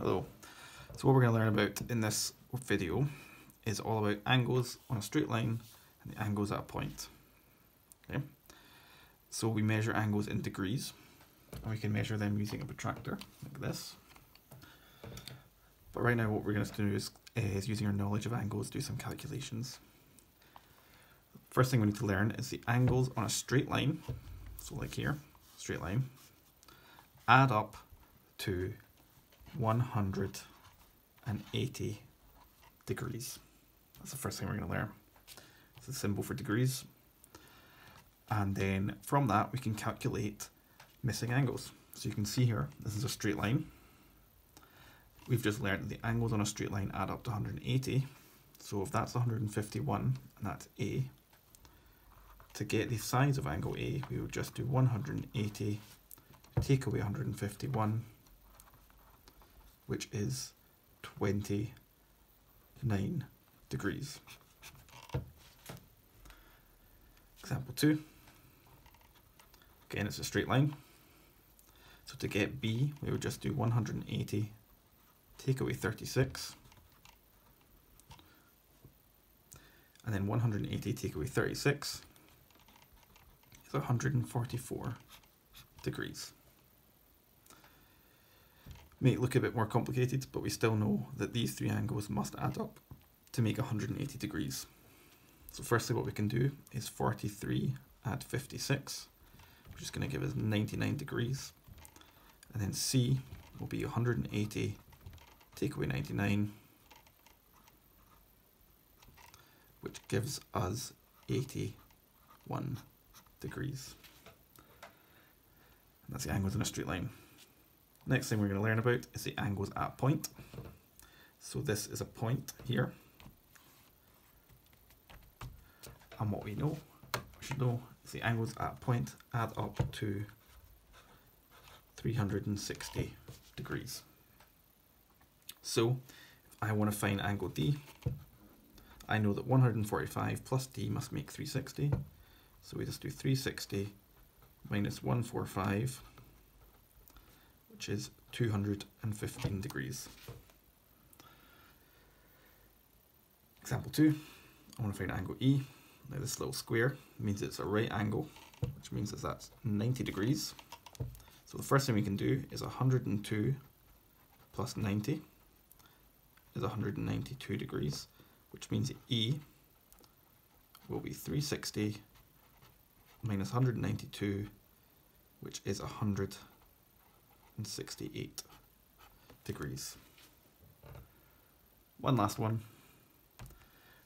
Hello. So what we're going to learn about in this video is all about angles on a straight line and the angles at a point. Okay. So we measure angles in degrees, and we can measure them using a protractor like this. But right now what we're going to do is using our knowledge of angles do some calculations. First thing we need to learn is the angles on a straight line, so like here, straight line, add up to 180 degrees. That's the first thing we're going to learn. It's a symbol for degrees. And then from that we can calculate missing angles. So you can see here, this is a straight line. We've just learned that the angles on a straight line add up to 180. So if that's 151 and that's A, to get the size of angle A, we would just do 180 take away 151, which is 29 degrees. Example 2. Again, it's a straight line. So to get B, we would just do 180 take away 36. And then 180 take away 36 is 144 degrees. May look a bit more complicated, but we still know that these three angles must add up to make 180 degrees. So firstly what we can do is 43 add 56, which is going to give us 99 degrees. And then C will be 180 take away 99, which gives us 81 degrees. And that's the angles in a straight line. Next thing we're going to learn about is the angles at point. So this is a point here. And what we should know is the angles at point add up to 360 degrees. So if I want to find angle D, I know that 145 plus D must make 360. So we just do 360 minus 145, which is 215 degrees. Example 2, I want to find angle E. Now this little square means it's a right angle, which means that that's 90 degrees. So the first thing we can do is 102 plus 90 is 192 degrees, which means that E will be 360 minus 192, which is 168 degrees. One last one.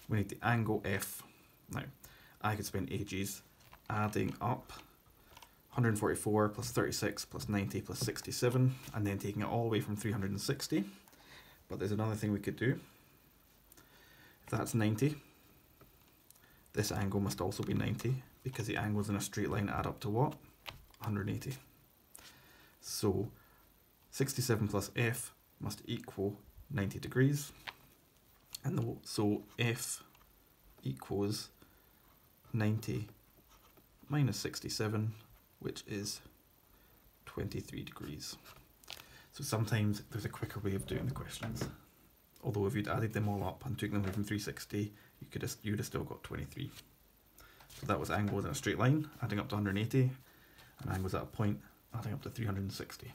We need the angle F. Now, I could spend ages adding up 144 plus 36 plus 90 plus 67 and then taking it all the way from 360. But there's another thing we could do. If that's 90, this angle must also be 90 because the angles in a straight line add up to what? 180. So 67 plus F must equal 90 degrees. And so F equals 90 minus 67, which is 23 degrees. So sometimes there's a quicker way of doing the questions. Although if you'd added them all up and took them away from 360, you'd have still got 23. So that was angles in a straight line, adding up to 180, and angles at a point, adding up to 360.